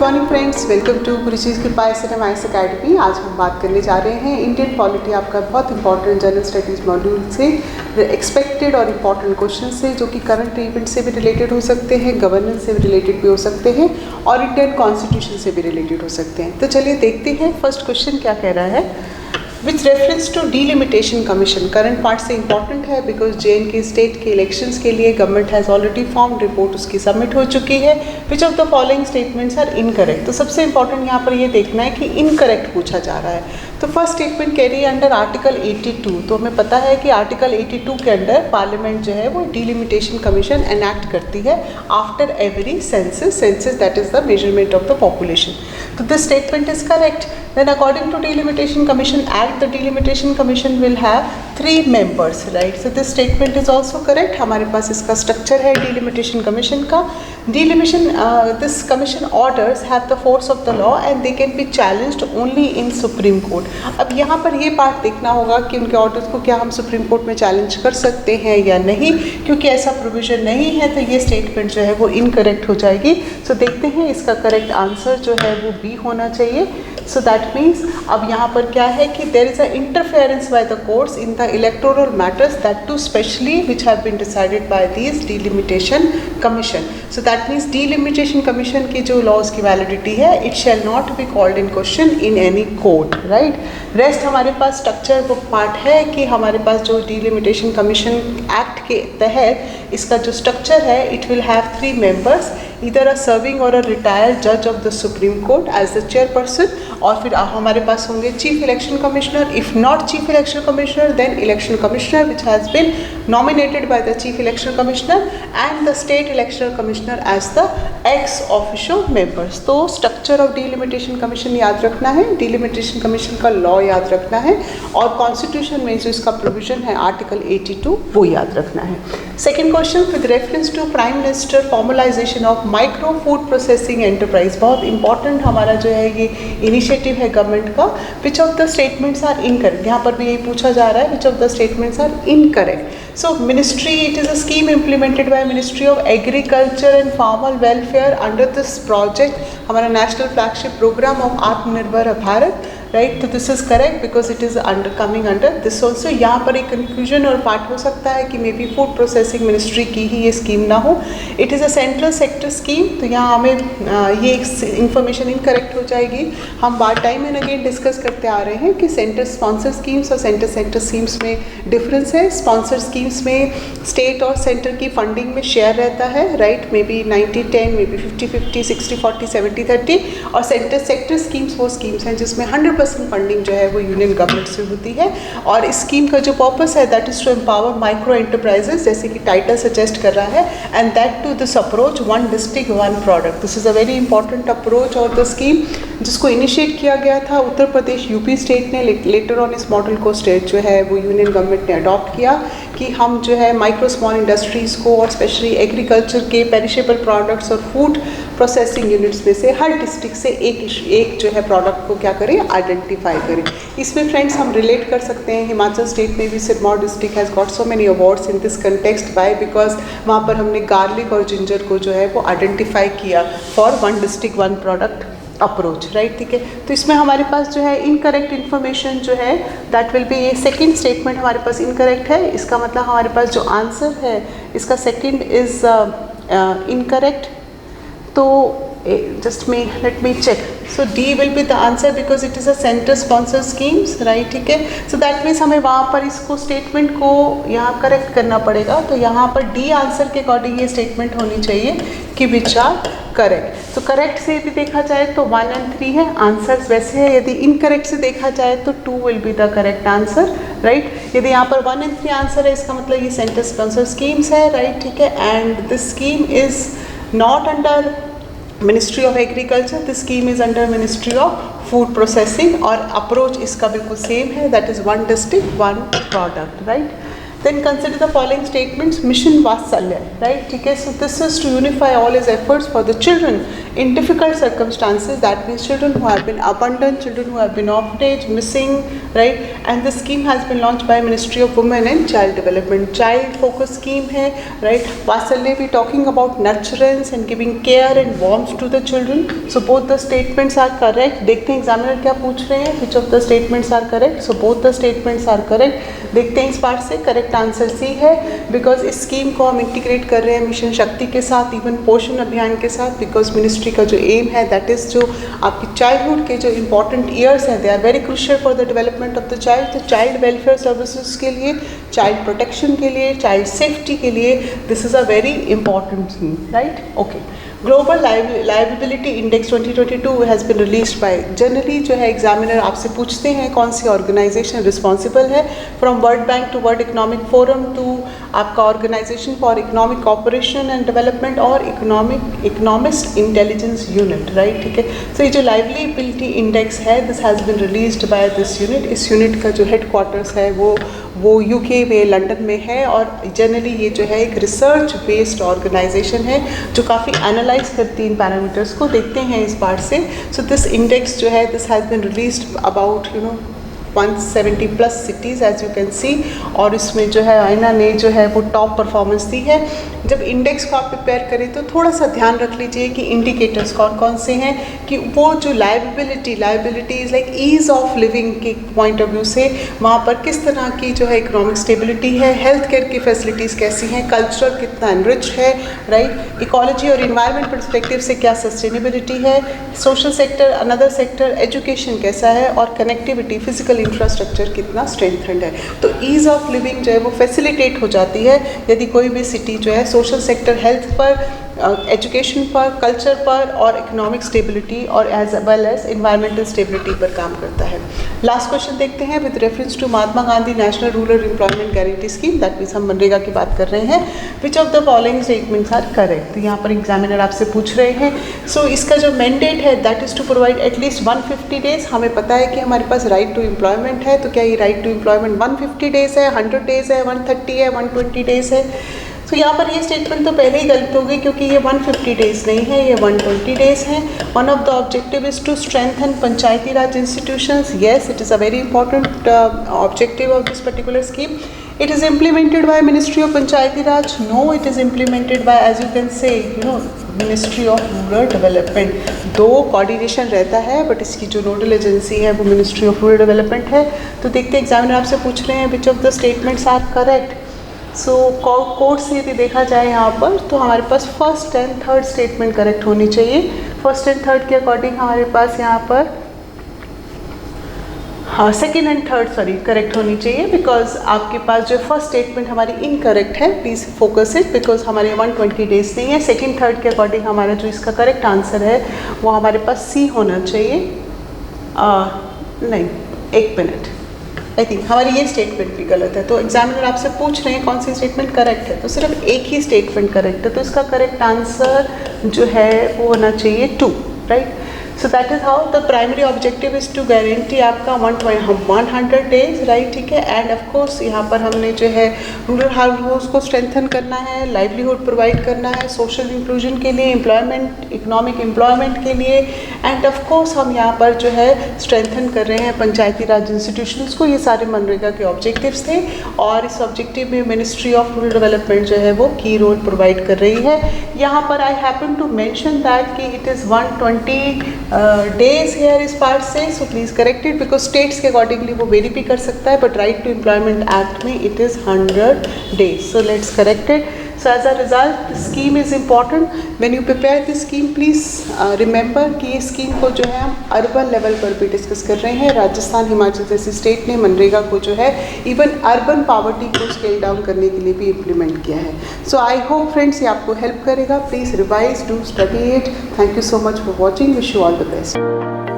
Morning friends, welcome to Guruji's Kripa SNM-IAS academy. आज हम बात करने जा रहे हैं इंडियन पॉलिटी, आपका बहुत इंपॉर्टेंट जनरल स्टडीज़ मॉड्यूल से एक्सपेक्टेड और इम्पॉर्टेंट क्वेश्चन से, जो कि करंट इवेंट से भी रिलेटेड हो सकते हैं, गवर्नेंस से भी रिलेटेड भी हो सकते हैं और इंडियन कॉन्स्टिट्यूशन से भी रिलेटेड हो सकते हैं। तो चलिए देखते हैं फर्स्ट क्वेश्चन क्या कह रहा है। With reference to delimitation commission, current part से इंपॉर्टेंट है बिकॉज JNK स्टेट के इलेक्शंस के लिए government has already form, report उसकी सबमिट हो चुकी है। Which of the following statements are incorrect. तो सबसे इंपॉर्टेंट यहाँ पर ये देखना है कि इनकरेक्ट पूछा जा रहा है। तो फर्स्ट स्टेटमेंट कह रही है अंडर आर्टिकल 82, तो हमें पता है कि आर्टिकल 82 के अंडर पार्लियामेंट जो है वो डीलिमिटेशन कमीशन एनैक्ट करती है after every census that is the measurement of the population. तो this statement is correct. Then according to Delimitation Commission Act, the Delimitation Commission will have 3 members, right? So this statement is also correct. हमारे पास इसका structure है Delimitation Commission का। This commission orders have the force of the law and they can be challenged only in Supreme Court. अब यहाँ पर ये part देखना होगा कि उनके ऑर्डर्स को क्या हम सुप्रीम कोर्ट में चैलेंज कर सकते हैं या नहीं, क्योंकि ऐसा प्रोविजन नहीं है तो ये स्टेटमेंट जो है वो इनकरेक्ट हो जाएगी। सो देखते हैं इसका करेक्ट आंसर जो है वो बी होना चाहिए। So that means अब यहाँ पर क्या है कि there is a interference by the courts in the electoral matters, that too specially which have been decided by these delimitation commission. So that means delimitation commission की जो laws की validity है, it shall not be called in question in any court, right? Rest हमारे पास structure वो part है कि हमारे पास जो delimitation commission act के तहत इसका जो structure है, it will have 3 members, either a serving or a retired judge of the Supreme Court as the chairperson, और फिर हमारे पास होंगे chief election commissioner. If not chief election commissioner then election commissioner which has been nominated by the chief election commissioner and the state election commissioner as the ex official members. तो structure of delimitation commission याद रखना है, delimitation commission का law याद रखना है और constitution में जो इसका प्रोविजन है आर्टिकल 82 वो याद रखना है। Second question, with reference to prime minister formalisation of micro food processing enterprise, बहुत इंपॉर्टेंट हमारा जो है ये इनिशिएटिव है गवर्नमेंट का। Which of the statements are incorrect, यहाँ पर भी यही पूछा जा रहा है which of the statements are incorrect. So ministry, it is a scheme implemented by ministry of agriculture and farmer welfare under this project, हमारा नेशनल फ्लैगशिप प्रोग्राम ऑफ आत्मनिर्भर भारत, राइट। तो this is correct because it is under coming under this also. यहाँ पर एक confusion और part हो सकता है कि may be food processing ministry की ही ये स्कीम ना हो। It is a central sector scheme, तो यहाँ हमें ये इंफॉर्मेशन इनकरेक्ट हो जाएगी। हम बार टाइम एंड अगेन डिस्कस करते आ रहे हैं कि सेंटर स्पॉन्सर स्कीम्स और सेंटर सेक्टर स्कीम्स में डिफरेंस है। स्पॉन्सर स्कीम्स में स्टेट और सेंटर की फंडिंग में शेयर रहता है, right, may be 90-10, may be 50-50, 60-40, 70-30। और सेंटर सेक्टर स्कीम्स वो स्कीम्स हैं जिसमें 100% फंडिंग जो है वो यूनियन गवर्नमेंट से होती है। और इस स्कीम का जो पर्पस है that is to empower micro enterprises, जैसे कि टाइटल सजेस्ट कर रहा है, and that to this approach one district one product. This is a very important approach और द स्कीम जिसको इनिशिएट किया गया था उत्तर प्रदेश यूपी स्टेट ने। लेटर ऑन इस मॉडल को स्टेट जो है वो यूनियन गवर्नमेंट ने अडॉप्ट किया कि हम जो है माइक्रो स्मॉल इंडस्ट्रीज़ को और स्पेशली एग्रीकल्चर के पेरिशेबल प्रोडक्ट्स और फूड प्रोसेसिंग यूनिट्स में से हर डिस्ट्रिक्ट से एक जो है प्रोडक्ट को क्या करें, आइडेंटिफाई करें। इसमें फ्रेंड्स हम रिलेट कर सकते हैं हिमाचल स्टेट में भी Sirmaur district has got so many awards in this context by because वहाँ पर हमने गार्लिक और जिंजर को जो है वो आइडेंटिफाई किया for one district one product approach, right, ठीक है। तो इसमें हमारे पास जो है इनकरेक्ट इन्फॉर्मेशन जो है दैट विल बी, ये सेकेंड स्टेटमेंट हमारे पास इनकरेक्ट है। इसका मतलब हमारे पास जो आंसर है इसका सेकेंड इज इनकरेक्ट। तो just let me check. So D will be the answer because it is a center sponsor schemes, right, ठीक है। So that means हमें वहाँ पर इसको स्टेटमेंट को यहाँ करेक्ट करना पड़ेगा। तो यहाँ पर D आंसर के अकॉर्डिंग ये स्टेटमेंट होनी चाहिए कि विच आर करेक्ट। तो करेक्ट से यदि देखा जाए तो 1 और 3 है आंसर्स वैसे है। यदि इनकरेक्ट से देखा जाए तो 2 will be the correct answer, right. यदि यहाँ पर 1 और 3 आंसर है इसका मतलब ये सेंटर स्पॉन्सर स्कीम्स है, राइट, ठीक है। And this scheme is not under ministry of agriculture, this scheme is under ministry of food processing और अप्रोच इसका बिल्कुल सेम है, that is one district one product, right. Then consider the following statements. Mission Vatsalya, right? ठीक है, so this is to unify all his efforts for the children in difficult circumstances. That means children who have been abandoned, children who have been orphanage, missing, right? And this scheme has been launched by Ministry of Women and Child Development. Child focus scheme है, right? Vatsalya we talking about nurturance and giving care and warmth to the children. So both the statements are correct. देखते हैं examiner क्या पूछ रहे हैं. Which of the statements are correct? So both the statements are correct. देखते हैं इस बार से करेक्ट आंसर सी है, बिकॉज इस स्कीम को हम इंटीग्रेट कर रहे हैं मिशन शक्ति के साथ, इवन पोषण अभियान के साथ, बिकॉज मिनिस्ट्री का जो एम है दैट इज़ जो आपकी चाइल्डहुड के जो इंपॉर्टेंट ईयर्स हैं they are very crucial for the development of the child. तो चाइल्ड वेलफेयर सर्विसेज के लिए, चाइल्ड प्रोटेक्शन के लिए, चाइल्ड सेफ्टी के लिए this is a very important scheme, right. Okay. Global liability index 2022 has been released by. Generally जो है examiner आपसे पूछते हैं कौन सी ऑर्गेनाइजेशन रिस्पॉन्सिबल है, from world bank to world economic forum to आपका organisation for economic cooperation and development और इकोनॉमिस्ट इंटेलिजेंस यूनिट, राइट. ठीक है. तो ये जो लाइबिलिटी इंडेक्स है this has been released by this unit. इस यूनिट का जो हेड क्वार्टर्स है वो यूके में लंदन में है, और जनरली ये जो है एक रिसर्च बेस्ड ऑर्गेनाइजेशन है जो काफ़ी एनालाइज करती है इन पैरामीटर्स को. देखते हैं इस बार से. सो दिस इंडेक्स जो है this has been released about 170 plus cities as you can see, और इसमें जो है आईना ने जो है वो टॉप परफॉर्मेंस दी है. जब इंडेक्स को आप प्रिपेयर करें तो थोड़ा सा ध्यान रख लीजिए कि इंडिकेटर्स कौन कौन से हैं, कि वो जो liability is like ease of living के पॉइंट ऑफ व्यू से वहाँ पर किस तरह की जो है इकोनॉमिक स्टेबिलिटी है, हेल्थ केयर की फैसिलिटीज़ कैसी हैं, कल्चर कितना एनरिच है, राइट. इकोलॉजी और इन्वायरमेंट परस्पेक्टिव से क्या सस्टेनेबिलिटी है, social sector, another sector, education कैसा है, और कनेक्टिविटी, फिजिकल इंफ्रास्ट्रक्चर कितना स्ट्रेंथन्ड है. तो ईज़ ऑफ लिविंग जो है वो फैसिलिटेट हो जाती है यदि कोई भी सिटी जो है सोशल सेक्टर, हेल्थ पर, एजुकेशन पर, कल्चर पर और इकोनॉमिक स्टेबिलिटी और as well as environmental stability पर काम करता है. लास्ट क्वेश्चन देखते हैं. With reference to Mahatma Gandhi national rural employment guarantee scheme, that means हम मनरेगा की बात कर रहे हैं, which of the following statements are correct. तो यहाँ पर एग्जामिनर आपसे पूछ रहे हैं. सो इसका जो मैंडेट है that is to provide at least 150 days. हमें पता है कि हमारे पास राइट टू एम्प्लॉयमेंट है, तो क्या ये राइट टू एम्प्लॉयमेंट 150 डेज है, 100 डेज है, 130 है, 120 डेज है. तो यहाँ पर ये स्टेटमेंट तो पहले ही गलत हो गई, क्योंकि ये 150 डेज नहीं है, ये 120 डेज हैं. One of the objective is to strengthen Panchayati Raj institutions. Yes, it is a very important objective of this particular scheme. It is implemented by Ministry of Panchayati Raj. No, it is implemented by, as you can say, Ministry of Rural Development. दो coordination रहता है, but इसकी जो nodal agency है वो ministry of rural development है. तो देखते हैं एग्जामिनर आपसे पूछ रहे हैं which of the statements are correct. So code से यदि देखा जाए यहाँ पर तो हमारे पास first and third statement correct होनी चाहिए. फर्स्ट एंड थर्ड के अकॉर्डिंग हमारे पास यहाँ पर सेकेंड एंड थर्ड करेक्ट होनी चाहिए, बिकॉज आपके पास जो फर्स्ट स्टेटमेंट हमारी इनकरेक्ट है. प्लीज़ फोकस इट, बिकॉज हमारे 120 डेज नहीं है. सेकेंड थर्ड के अकॉर्डिंग हमारा जो इसका करेक्ट आंसर है वो हमारे पास सी होना चाहिए. नहीं, एक मिनट, आई थिंक हमारी ये स्टेटमेंट भी गलत है. तो एग्जामिनर आपसे पूछ रहे हैं कौन सी स्टेटमेंट करेक्ट है, तो सिर्फ एक ही स्टेटमेंट करेक्ट है. तो इसका करेक्ट आंसर जो है वो होना चाहिए 2, right. So that is how the primary objective is to guarantee आपका 100 डेज, राइट. ठीक है. एंड ऑफ कोर्स यहाँ पर हमने जो है रूरल हाउस को स्ट्रेंथन करना है, लाइवलीहुड प्रोवाइड करना है, सोशल इंक्लूजन के लिए, एम्प्लॉयमेंट, इकोनॉमिक एम्प्लॉयमेंट के लिए, एंड ऑफ कोर्स हम यहाँ पर जो है स्ट्रेंथन कर रहे हैं पंचायती राज इंस्टीट्यूशंस को. ये सारे मनरेगा के ऑब्जेक्टिव्स थे, और इस ऑब्जेक्टिव में मिनिस्ट्री ऑफ रूरल डेवलपमेंट जो है वो की रोल प्रोवाइड कर रही है. यहाँ पर I happen to mention that कि इट इज़ 120 डेज हेयर इस पार्ट से. So please correct it, because states के अकॉर्डिंगली वो वेरी भी कर सकता है, but right to employment act में it is 100 days. So let's correct it. So as a result, the scheme is important. When you prepare this scheme, please remember कि ये scheme को जो है हम अर्बन लेवल पर भी डिस्कस कर रहे हैं. राजस्थान, हिमाचल जैसी स्टेट ने मनरेगा को जो है इवन अर्बन पॉवर्टी को स्केल डाउन करने के लिए भी इम्प्लीमेंट किया है. सो आई होप फ्रेंड्स ये आपको हेल्प करेगा. Please revise, do study it. Thank you so much for watching. Wish you all the best.